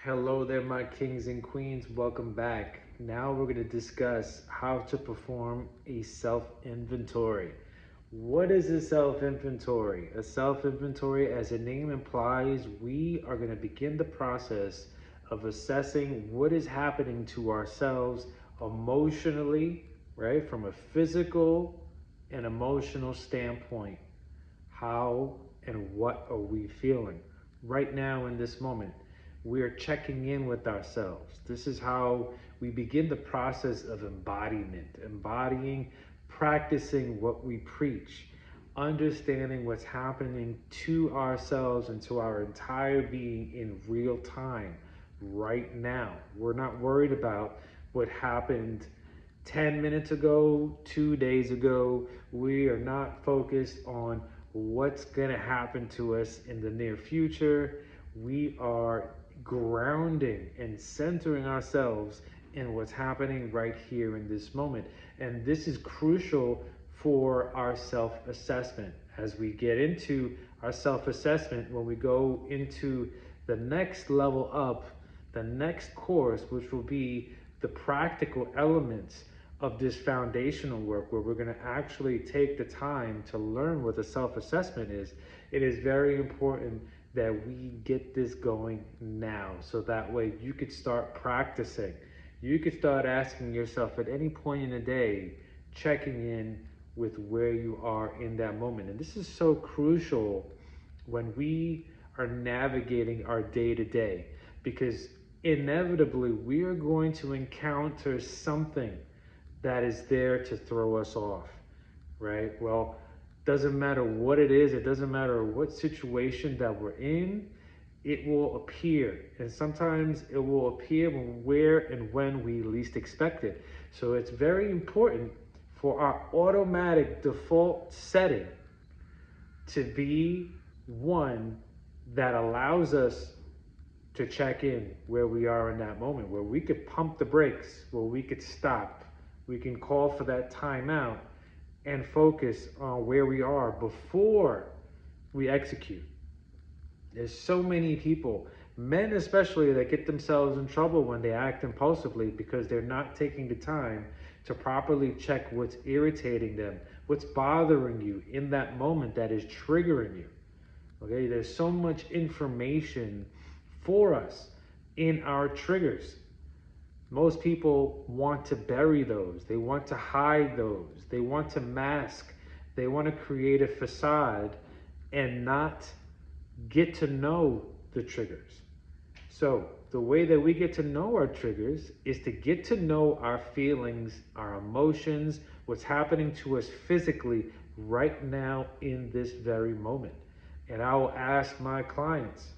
Hello there, my kings and queens. Welcome back. Now we're going to discuss how to perform a self inventory. What is a self inventory? A self inventory, as the name implies, we are going to begin the process of assessing what is happening to ourselves emotionally, right? From a physical and emotional standpoint. How and what are we feeling right now in this moment? We are checking in with ourselves. This is how we begin the process of embodiment, embodying, practicing what we preach, understanding what's happening to ourselves and to our entire being in real time, right now. We're not worried about what happened 10 minutes ago, 2 days ago. We are not focused on what's going to happen to us in the near future. We are grounding and centering ourselves in what's happening right here in this moment. And this is crucial for our self assessment. As we get into our self assessment, when we go into the next level up, the next course, which will be the practical elements of this foundational work, where we're going to actually take the time to learn what the self assessment is, it is very important that we get this going now. So that way you could start practicing. You could start asking yourself at any point in the day, checking in with where you are in that moment. And this is so crucial when we are navigating our day to day, because inevitably we are going to encounter something that is there to throw us off, right? Well, doesn't matter what it is, it doesn't matter what situation that we're in, it will appear. And sometimes it will appear where and when we least expect it. So it's very important for our automatic default setting to be one that allows us to check in where we are in that moment, where we could pump the brakes, where we could stop, we can call for that timeout and focus on where we are before we execute. There's so many people, men especially, that get themselves in trouble when they act impulsively because they're not taking the time to properly check what's irritating them, what's bothering you in that moment that is triggering you. Okay, there's so much information for us in our triggers. Most people want to bury those, they want to hide those, they want to mask, they want to create a facade and not get to know the triggers. So, the way that we get to know our triggers is to get to know our feelings, our emotions, what's happening to us physically right now in this very moment. And I will ask my clients,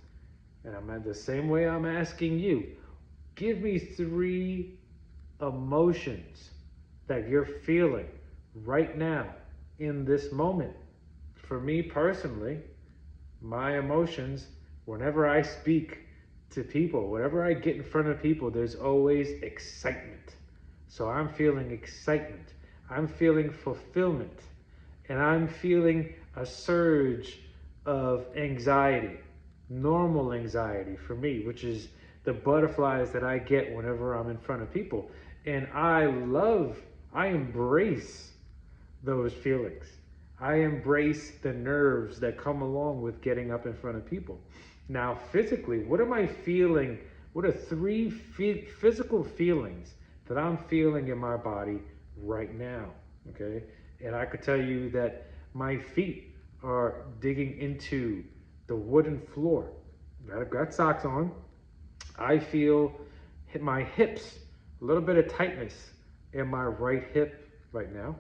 and I'm the same way I'm asking you, give me 3 emotions that you're feeling right now in this moment. For me personally, my emotions, whenever I speak to people, whenever I get in front of people, there's always excitement. So I'm feeling excitement, I'm feeling fulfillment, and I'm feeling a surge of anxiety, normal anxiety for me, which is the butterflies that I get whenever I'm in front of people. And I embrace those feelings. I embrace the nerves that come along with getting up in front of people. Now, physically, what am I feeling? What are 3 physical feelings that I'm feeling in my body right now? Okay. And I could tell you that my feet are digging into the wooden floor. I've got socks on. I feel my hips, a little bit of tightness in my right hip right now.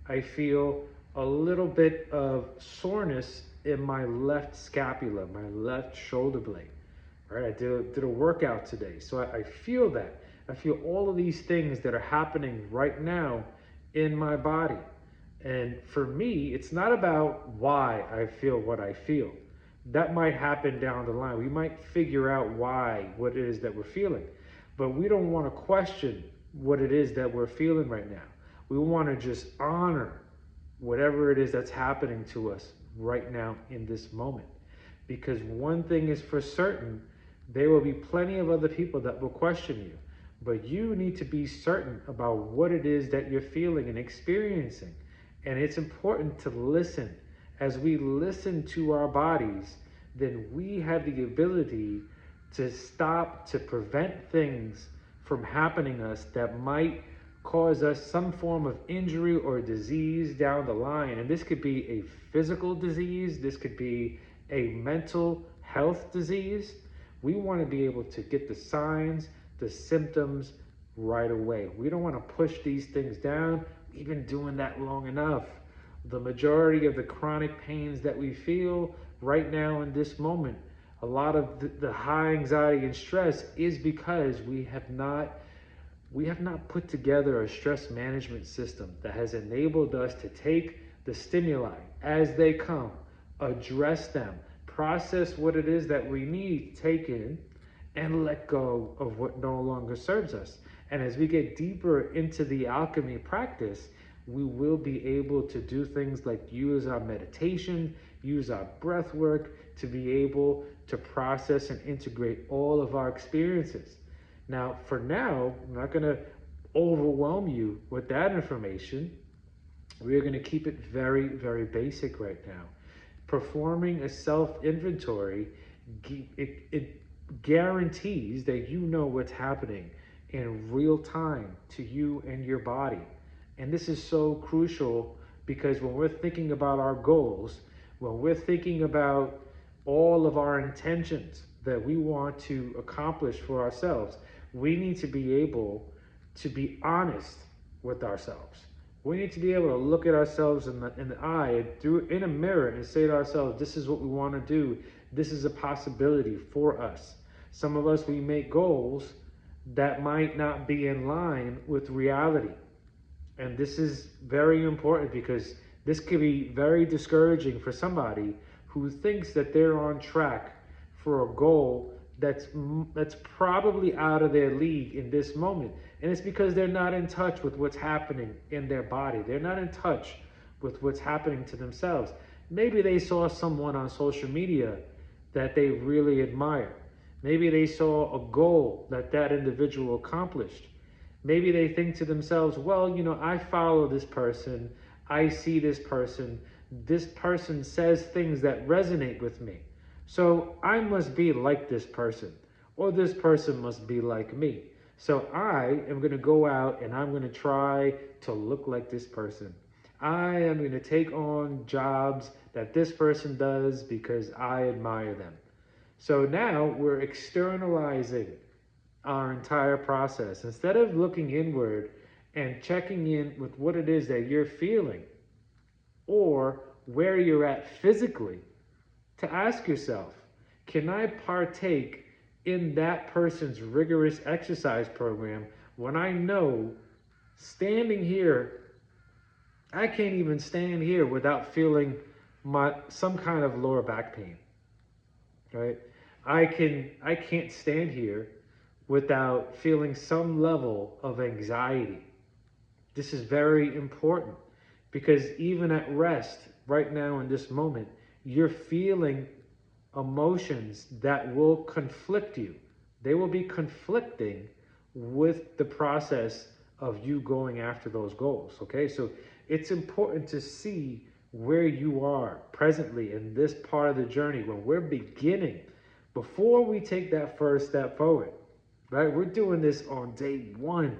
I feel a little bit of soreness in my left scapula, my left shoulder blade. Right, I did a workout today, so I feel that. I feel all of these things that are happening right now in my body. And for me, it's not about why I feel what I feel. That might happen down the line. We might figure out why, what it is that we're feeling. But we don't want to question what it is that we're feeling right now. We want to just honor whatever it is that's happening to us right now in this moment. Because one thing is for certain, There will be plenty of other people that will question you, but you need to be certain about what it is that you're feeling and experiencing. And it's important to listen. As we listen to our bodies, then we have the ability to stop, to prevent things from happening to us that might cause us some form of injury or disease down the line. And this could be a physical disease, this could be a mental health disease. We want to be able to get the signs, the symptoms right away. We don't want to push these things down. We've been doing that long enough. The majority of the chronic pains that we feel right now in this moment, a lot of the high anxiety and stress is because we have not put together a stress management system that has enabled us to take the stimuli as they come, address them, process what it is that we need, take in, and let go of what no longer serves us. And as we get deeper into the alchemy practice, we will be able to do things like use our meditation, use our breath work to be able to process and integrate all of our experiences. Now, for now, I'm not going to overwhelm you with that information. We're going to keep it very, very basic right now. Performing a self inventory, it guarantees that you know what's happening in real time to you and your body. And this is so crucial because when we're thinking about our goals, when we're thinking about all of our intentions that we want to accomplish for ourselves, we need to be able to be honest with ourselves. We need to be able to look at ourselves in the eye, in a mirror, and say to ourselves, this is what we want to do. This is a possibility for us. Some of us, we make goals that might not be in line with reality. And this is very important because this could be very discouraging for somebody who thinks that they're on track for a goal that's probably out of their league in this moment. And it's because they're not in touch with what's happening in their body. They're not in touch with what's happening to themselves. Maybe they saw someone on social media that they really admire. Maybe they saw a goal that that individual accomplished. Maybe they think to themselves, well, I follow this person, I see this person says things that resonate with me. So I must be like this person, or this person must be like me. So I am going to go out and I'm going to try to look like this person. I am going to take on jobs that this person does because I admire them. So now we're externalizing our entire process. Instead of looking inward and checking in with what it is that you're feeling or where you're at physically, to ask yourself, can I partake in that person's rigorous exercise program when I know standing here, I can't even stand here without feeling some kind of lower back pain, right? I can't stand here without feeling some level of anxiety. This is very important because even at rest, right now in this moment, you're feeling emotions that will conflict you. They will be conflicting with the process of you going after those goals. Okay, so it's important to see where you are presently in this part of the journey when we're beginning, before we take that first step forward, right? We're doing this on day one,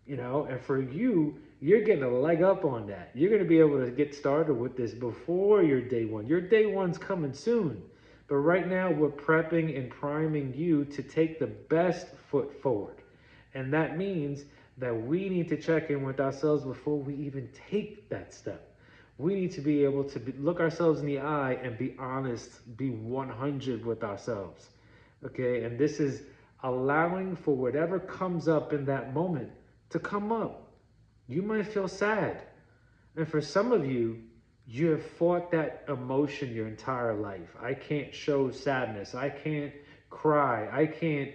and for you, you're getting a leg up on that. You're going to be able to get started with this before your day one. Your day one's coming soon. But right now, we're prepping and priming you to take the best foot forward. And that means that we need to check in with ourselves before we even take that step. We need to be able to look ourselves in the eye and be honest, be 100 with ourselves. Okay, and this is allowing for whatever comes up in that moment to come up. You might feel sad. And for some of you, you have fought that emotion your entire life. I can't show sadness. I can't cry. I can't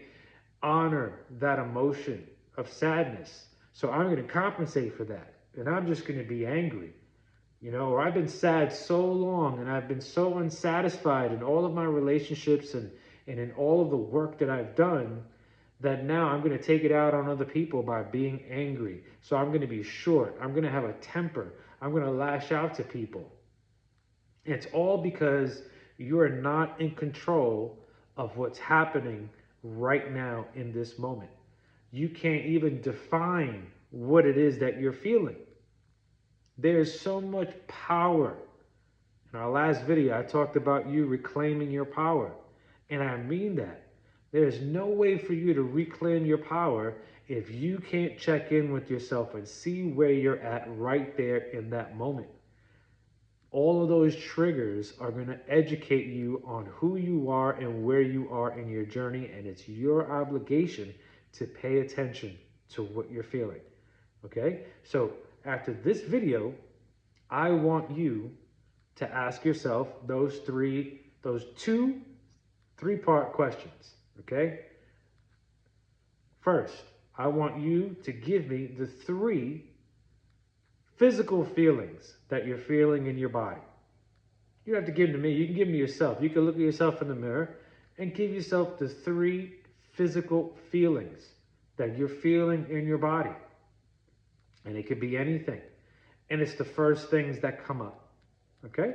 honor that emotion of sadness. So I'm going to compensate for that. And I'm just going to be angry. Or I've been sad so long and I've been so unsatisfied in all of my relationships and and in all of the work that I've done, that now I'm going to take it out on other people by being angry. So I'm going to be short. I'm going to have a temper. I'm going to lash out to people. It's all because you are not in control of what's happening right now in this moment. You can't even define what it is that you're feeling. There's so much power. In our last video, I talked about you reclaiming your power. And I mean that. There's no way for you to reclaim your power if you can't check in with yourself and see where you're at right there in that moment. All of those triggers are going to educate you on who you are and where you are in your journey, and it's your obligation to pay attention to what you're feeling. Okay? So after this video, I want you to ask yourself those two three-part questions. Okay? First, I want you to give me the 3 physical feelings that you're feeling in your body. You don't have to give them to me. You can give them to yourself. You can look at yourself in the mirror and give yourself the 3 physical feelings that you're feeling in your body. And it could be anything. And it's the first things that come up. Okay?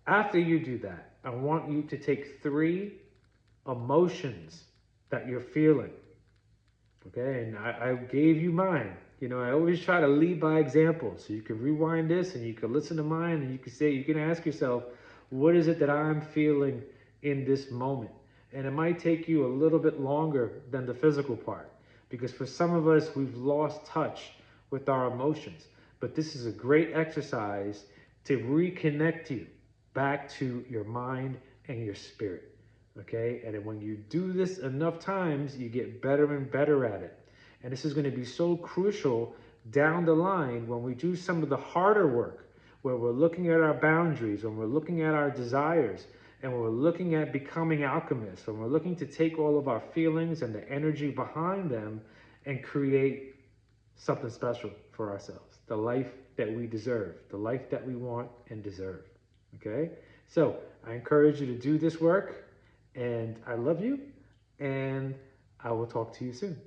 After you do that, I want you to take 3 emotions that you're feeling. Okay? And I gave you mine. You know, I always try to lead by example. So you can rewind this and you can listen to mine and you can ask yourself, what is it that I'm feeling in this moment? And it might take you a little bit longer than the physical part, because for some of us, we've lost touch with our emotions. But this is a great exercise to reconnect you back to your mind and your spirit. Okay? And when you do this enough times, you get better and better at it. And this is going to be so crucial down the line when we do some of the harder work, where we're looking at our boundaries, when we're looking at our desires, and we're looking at becoming alchemists, when we're looking to take all of our feelings and the energy behind them and create something special for ourselves, the life that we deserve, the life that we want and deserve. Okay? So I encourage you to do this work, and I love you, and I will talk to you soon.